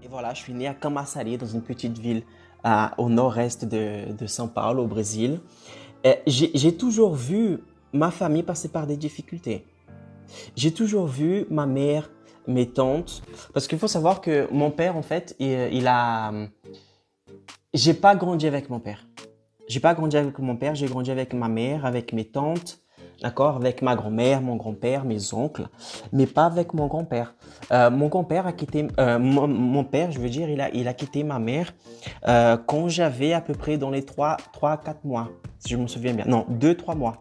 Et voilà, je suis né à Camaçari, dans une petite ville au nord-est de São Paulo, au Brésil. Et j'ai toujours vu ma famille passer par des difficultés. J'ai toujours vu ma mère, mes tantes, parce qu'il faut savoir que mon père, en fait, j'ai pas grandi avec mon père. J'ai pas grandi avec mon père, j'ai grandi avec ma mère, avec mes tantes, d'accord, avec ma grand-mère, mon grand-père, mes oncles, mais pas avec mon grand-père. Mon grand-père a quitté, mon père, je veux dire, il a quitté ma mère quand j'avais à peu près dans les 3 à 4 mois, si je me souviens bien. Non, 2 3 mois.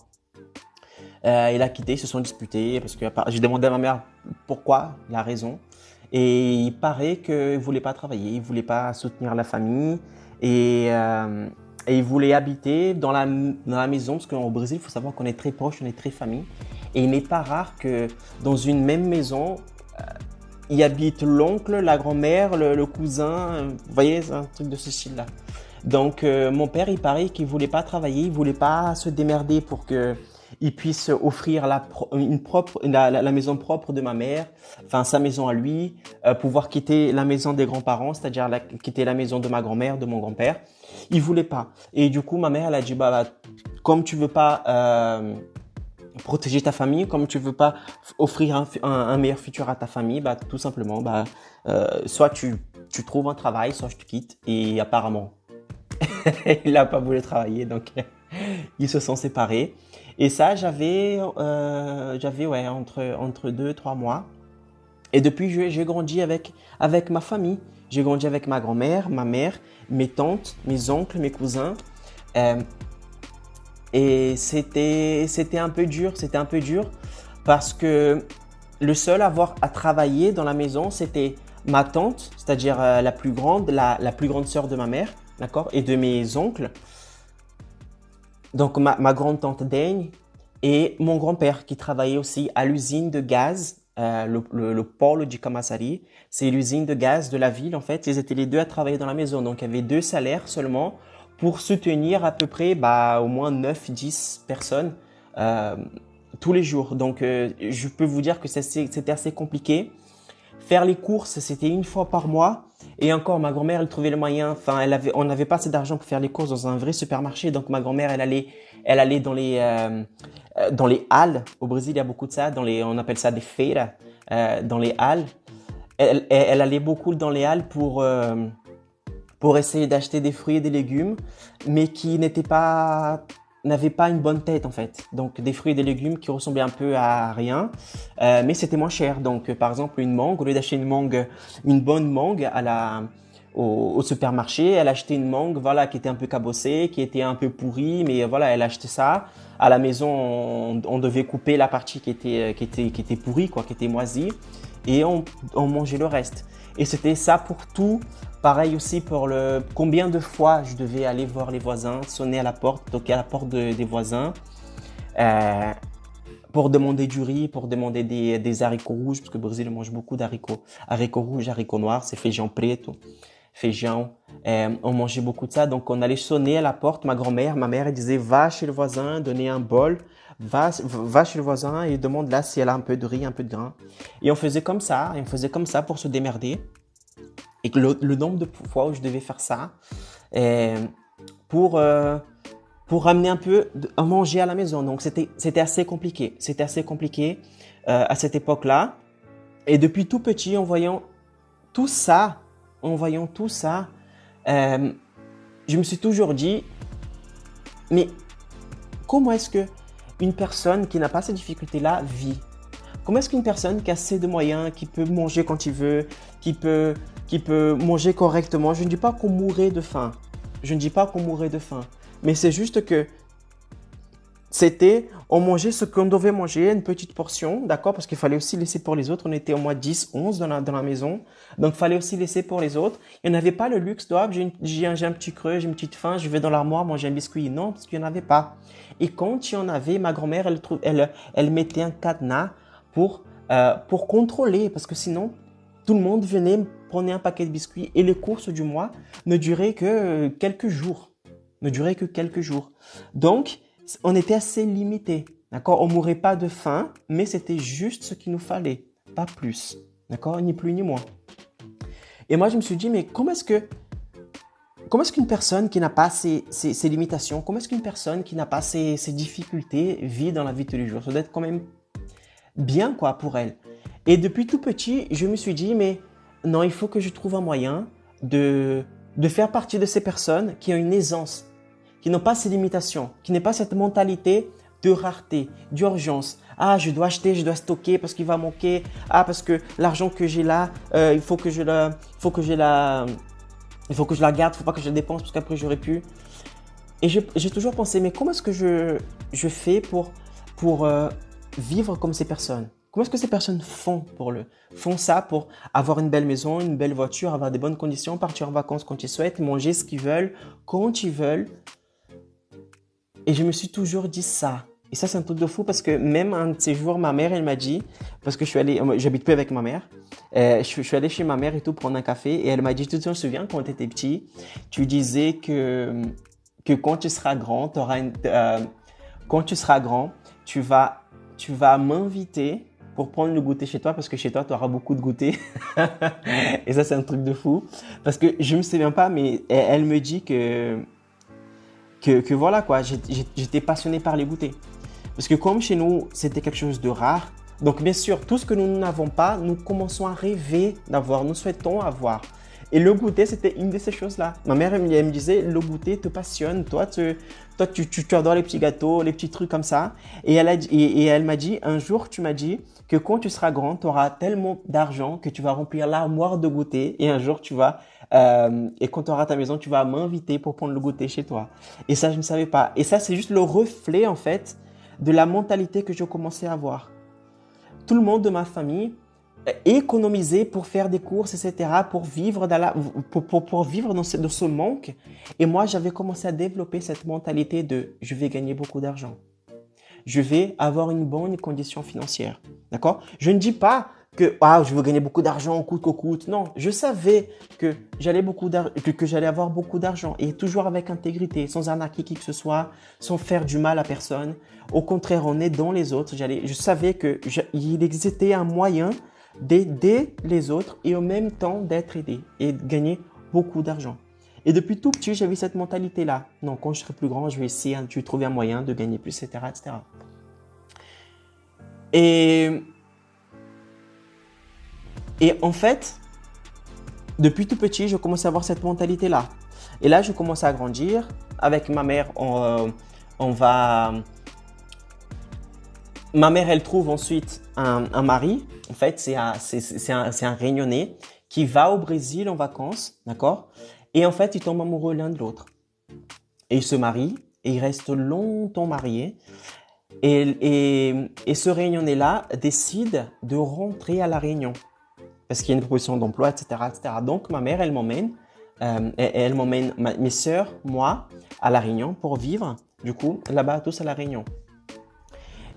Il a quitté, ils se sont disputés parce que j'ai demandé à ma mère pourquoi, la raison. Et il paraît qu'il voulait pas travailler, il voulait pas soutenir la famille et, euh, et il voulait habiter dans la maison parce qu'au Brésil, il faut savoir qu'on est très proche, on est très famille. Et il n'est pas rare que dans une même maison, il habite l'oncle, la grand-mère, le cousin. Vous voyez, c'est un truc de ce style-là. Donc, mon père, il paraît qu'il voulait pas travailler, il voulait pas se démerder pour que il puisse offrir la maison propre de ma mère, enfin sa maison à lui, pouvoir quitter la maison des grands-parents, c'est-à-dire quitter la maison de ma grand-mère, de mon grand-père. Il voulait pas. Et du coup, ma mère, elle a dit, bah, comme tu veux pas protéger ta famille, comme tu veux pas offrir un meilleur futur à ta famille, bah, tout simplement, bah, soit tu trouves un travail, soit je te quitte. Et apparemment, il n'a pas voulu travailler, donc ils se sont séparés. Et ça, j'avais ouais, entre 2 et 3 mois. Et depuis, j'ai grandi avec ma famille. J'ai grandi avec ma grand-mère, ma mère, mes tantes, mes oncles, mes cousins. Euh, et c'était un peu dur parce que le seul à avoir à travailler dans la maison, c'était ma tante, c'est-à-dire la plus grande, la plus grande sœur de ma mère, d'accord, et de mes oncles. Donc ma grande tante Daigne et mon grand-père qui travaillait aussi à l'usine de gaz, le pôle de Camaçari. C'est l'usine de gaz de la ville en fait. Ils étaient les deux à travailler dans la maison. Donc il y avait deux salaires seulement pour soutenir à peu près au moins 9 10 personnes euh, tous les jours. Donc je peux vous dire que c'était assez compliqué. Faire les courses, c'était une fois par mois. Et encore, ma grand-mère, elle trouvait le moyen. Enfin, on n'avait pas assez d'argent pour faire les courses dans un vrai supermarché. Donc, ma grand-mère, elle allait dans les halles. Au Brésil, il y a beaucoup de ça. On appelle ça des feiras. Dans les halles. Elle allait beaucoup dans les halles pour essayer d'acheter des fruits et des légumes, mais qui n'avaient pas une bonne tête en fait. Donc des fruits et des légumes qui ressemblaient un peu à rien, mais c'était moins cher. Donc par exemple une mangue, au lieu d'acheter une bonne mangue au supermarché, elle achetait une mangue voilà qui était un peu cabossée, qui était un peu pourrie, mais voilà elle achetait ça. À la maison, on devait couper la partie qui était pourrie, quoi, qui était moisie, et on mangeait le reste. Et c'était ça pour tout. Pareil aussi pour combien de fois je devais aller voir les voisins, sonner à la porte, toquer à la porte des voisins, euh, pour demander du riz, pour demander des haricots rouges, parce que le Brésil mange beaucoup d'haricots. Haricots rouges, haricots noirs, c'est feijão preto, feijão. On mangeait beaucoup de ça, donc on allait sonner à la porte. Ma mère, elle disait, va chez le voisin, donner un bol, va chez le voisin et demande là si elle a un peu de riz, un peu de grain. Et on faisait comme ça pour se démerder. Et que le nombre de fois où je devais faire ça euh, pour, euh, pour ramener un peu à manger à la maison. Donc c'était assez compliqué. C'était assez compliqué à cette époque-là. Et depuis tout petit, tout ça, en voyant tout ça, euh, je me suis toujours dit, mais comment est-ce que une personne qui n'a pas ces difficultés-là vit? Comment est-ce qu'une personne qui a assez de moyens, qui peut manger quand il veut, qui peut, qui peut manger correctement, je ne dis pas qu'on mourrait de faim, je ne dis pas qu'on mourrait de faim, mais c'est juste que on mangeait ce qu'on devait manger, une petite portion, d'accord, parce qu'il fallait aussi laisser pour les autres, on était au moins 10, 11 dans la maison, donc il fallait aussi laisser pour les autres. Il n'y en avait pas le luxe de, j'ai un petit creux, j'ai une petite faim, je vais dans l'armoire manger un biscuit, non, parce qu'il n'y en avait pas. Et quand il y en avait, ma grand-mère, elle mettait un cadenas pour contrôler, parce que sinon, tout le monde venait, prenait un paquet de biscuits, et les courses du mois ne duraient que quelques jours. Ne duraient que quelques jours. Donc, on était assez limité. D'accord? On mourait pas de faim, mais c'était juste ce qu'il nous fallait. Pas plus. D'accord? Ni plus ni moins. Et moi, je me suis dit, mais comment est-ce qu'une personne qui n'a pas ces limitations, comment est-ce qu'une personne qui n'a pas ces difficultés vit dans la vie de tous les jours? Ça doit être quand même bien, quoi, pour elle. Et depuis tout petit, je me suis dit, mais non, il faut que je trouve un moyen de, de faire partie de ces personnes qui ont une aisance, qui n'ont pas ces limitations, qui n'ont pas cette mentalité de rareté, d'urgence. Ah, je dois acheter, je dois stocker parce qu'il va manquer. Ah, parce que l'argent que j'ai là, il faut que je la, il faut que je la, il faut que je la garde, il ne faut pas que je la dépense parce qu'après j'aurai plus. Et j'ai toujours pensé, mais comment est-ce que je fais pour vivre comme ces personnes? Comment est-ce que ces personnes font ça pour avoir une belle maison, une belle voiture, avoir des bonnes conditions, partir en vacances quand ils souhaitent, manger ce qu'ils veulent, quand ils veulent. Et je me suis toujours dit ça. Et ça, c'est un truc de fou parce que même un de ces jours, ma mère, elle m'a dit, parce que j'habite plus avec ma mère, je suis allé chez ma mère et tout prendre un café et elle m'a dit, tu te souviens quand tu étais petit, tu disais que quand tu seras grand, quand tu seras grand, tu vas m'inviter pour prendre le goûter chez toi parce que chez toi, tu auras beaucoup de goûter. Et ça, c'est un truc de fou parce que je me souviens pas, mais elle me dit que voilà quoi, j'étais passionné par les goûters. Parce que comme chez nous, c'était quelque chose de rare, donc bien sûr, tout ce que nous n'avons pas, nous commençons à rêver d'avoir, nous souhaitons avoir. Et le goûter, c'était une de ces choses-là. Ma mère, elle me disait, le goûter te passionne. Toi, tu adores les petits gâteaux, les petits trucs comme ça. Et elle m'a dit, un jour, tu m'as dit que quand tu seras grand, tu auras tellement d'argent que tu vas remplir l'armoire de goûter. Et un jour, et quand tu auras ta maison, tu vas m'inviter pour prendre le goûter chez toi. Et ça, je ne savais pas. Et ça, c'est juste le reflet, en fait, de la mentalité que je commençais à avoir. Tout le monde de ma famille économiser pour faire des courses, etc., pour vivre pour vivre dans ce manque. Et moi, j'avais commencé à développer cette mentalité de je vais gagner beaucoup d'argent. Je vais avoir une bonne condition financière. D'accord? Je ne dis pas que je veux gagner beaucoup d'argent coûte que coûte. Non, je savais que j'allais avoir beaucoup d'argent et toujours avec intégrité, sans arnaquer qui que ce soit, sans faire du mal à personne. Au contraire, en aidant les autres, je savais qu'il existait un moyen d'aider les autres et en même temps d'être aidé et de gagner beaucoup d'argent. Et depuis tout petit, j'avais cette mentalité-là. Non, quand je serai plus grand, je vais essayer de trouver un moyen de gagner plus, etc., etc. Et en fait, depuis tout petit, je commençais à avoir cette mentalité-là. Et là, je commence à grandir. Avec ma mère, ma mère, elle trouve ensuite un mari. En fait, c'est un Réunionnais qui va au Brésil en vacances, d'accord? Et en fait, ils tombent amoureux l'un de l'autre. Et ils se marient et ils restent longtemps mariés. Et ce Réunionnais-là décide de rentrer à La Réunion parce qu'il y a une proposition d'emploi, etc., etc. Donc, ma mère, elle m'emmène mes sœurs, moi, à La Réunion pour vivre, du coup, là-bas, tous à La Réunion.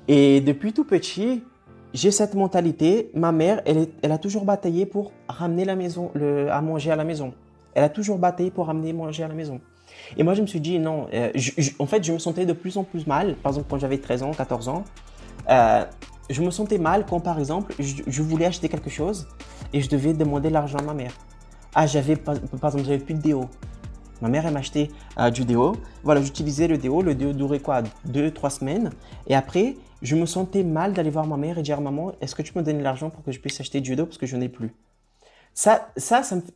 Et depuis tout petit, j'ai cette mentalité. Ma mère, elle a toujours bataillé pour ramener à manger à la maison. Elle a toujours bataillé pour ramener à manger à la maison. Et moi, je me suis dit, non, en fait, je me sentais de plus en plus mal. Par exemple, quand j'avais 13 ans, 14 ans, je me sentais mal quand, par exemple, je voulais acheter quelque chose et je devais demander l'argent à ma mère. Par exemple, j'avais plus de déo. Ma mère, elle m'achetait du déo. Voilà, j'utilisais le déo. Le déo durait quoi? 2-3 semaines. Et après, je me sentais mal d'aller voir ma mère et dire, maman, est-ce que tu me donnes l'argent pour que je puisse acheter du déo parce que je n'ai plus?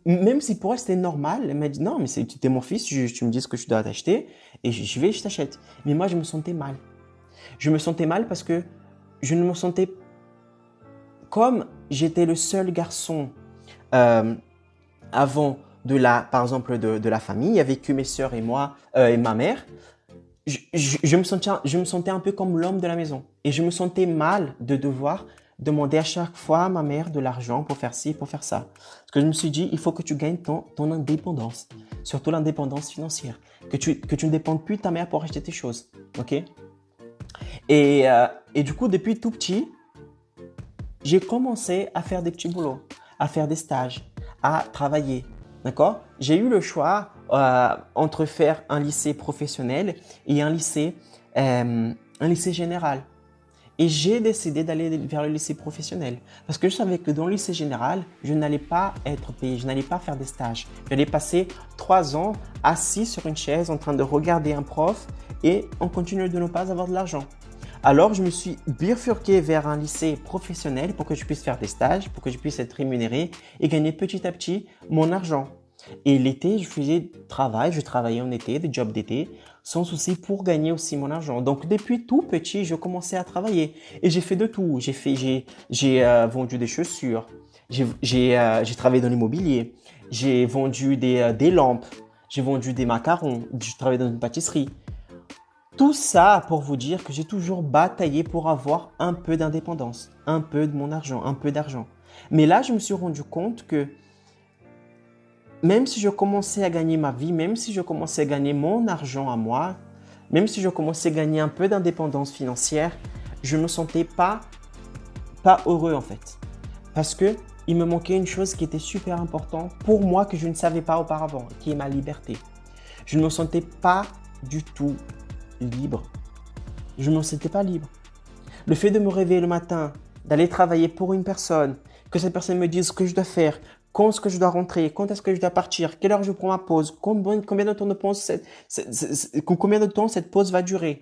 Même si pour elle c'était normal, elle m'a dit, non, mais tu es mon fils, tu me dis ce que je dois t'acheter et je t'achète. Mais moi, je me sentais mal. Je me sentais mal parce que je ne me sentais comme j'étais le seul garçon avant par exemple, de la famille. Il n'y avait que mes sœurs et moi et ma mère. Je me sentais un peu comme l'homme de la maison. Et je me sentais mal de devoir demander à chaque fois à ma mère de l'argent pour faire ci, pour faire ça. Parce que je me suis dit, il faut que tu gagnes ton indépendance. Surtout l'indépendance financière. Que tu ne dépendes plus de ta mère pour acheter tes choses. Ok? Et du coup, depuis tout petit, j'ai commencé à faire des petits boulots, à faire des stages, à travailler. D'accord? J'ai eu le choix entre faire un lycée professionnel et un lycée général. Et j'ai décidé d'aller vers le lycée professionnel. Parce que je savais que dans le lycée général, je n'allais pas être payé, je n'allais pas faire des stages. J'allais passer 3 ans assis sur une chaise en train de regarder un prof et on continue de ne pas avoir de l'argent. Alors, je me suis bifurqué vers un lycée professionnel pour que je puisse faire des stages, pour que je puisse être rémunéré et gagner petit à petit mon argent. Et l'été, je travaillais en été, des jobs d'été, sans souci pour gagner aussi mon argent. Donc, depuis tout petit, je commençais à travailler. Et j'ai fait de tout. J'ai vendu des chaussures. J'ai travaillé dans l'immobilier. J'ai vendu des lampes. J'ai vendu des macarons. J'ai travaillé dans une pâtisserie. Tout ça pour vous dire que j'ai toujours bataillé pour avoir un peu d'indépendance, un peu de mon argent, un peu d'argent. Mais là, je me suis rendu compte que même si je commençais à gagner ma vie, même si je commençais à gagner mon argent à moi, même si je commençais à gagner un peu d'indépendance financière, je ne me sentais pas heureux en fait. Parce que il me manquait une chose qui était super importante pour moi que je ne savais pas auparavant, qui est ma liberté. Je ne me sentais pas du tout libre. Je ne me sentais pas libre. Le fait de me réveiller le matin, d'aller travailler pour une personne, que cette personne me dise ce que je dois faire, quand est-ce que je dois rentrer, quand est-ce que je dois partir, quelle heure je prends ma pause, combien de temps, combien de temps cette pause va durer.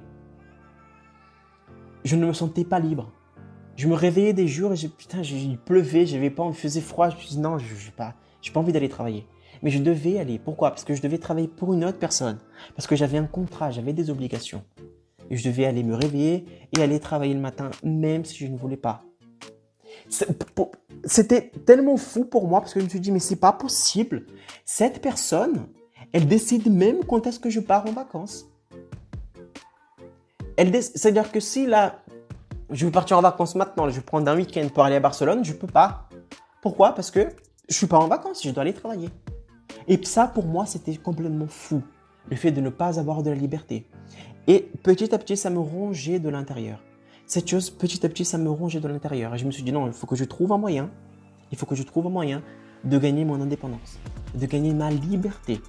Je ne me sentais pas libre. Je me réveillais des jours et il pleuvait, il faisait froid. Je me suis dit non, je n'ai pas envie d'aller travailler. Mais je devais aller. Pourquoi? Parce que je devais travailler pour une autre personne. Parce que j'avais un contrat, j'avais des obligations. Et je devais aller me réveiller et aller travailler le matin, même si je ne voulais pas. C'était tellement fou pour moi parce que je me suis dit, mais c'est pas possible. Cette personne, elle décide même quand est-ce que je pars en vacances. C'est-à-dire que si là, je veux partir en vacances maintenant, je vais prendre un week-end pour aller à Barcelone, je peux pas. Pourquoi? Parce que je suis pas en vacances, je dois aller travailler. Et ça, pour moi, c'était complètement fou. Le fait de ne pas avoir de la liberté. Et petit à petit, ça me rongeait de l'intérieur. Cette chose, petit à petit, ça me rongeait de l'intérieur. Et je me suis dit, non, il faut que je trouve un moyen de gagner mon indépendance, de gagner ma liberté.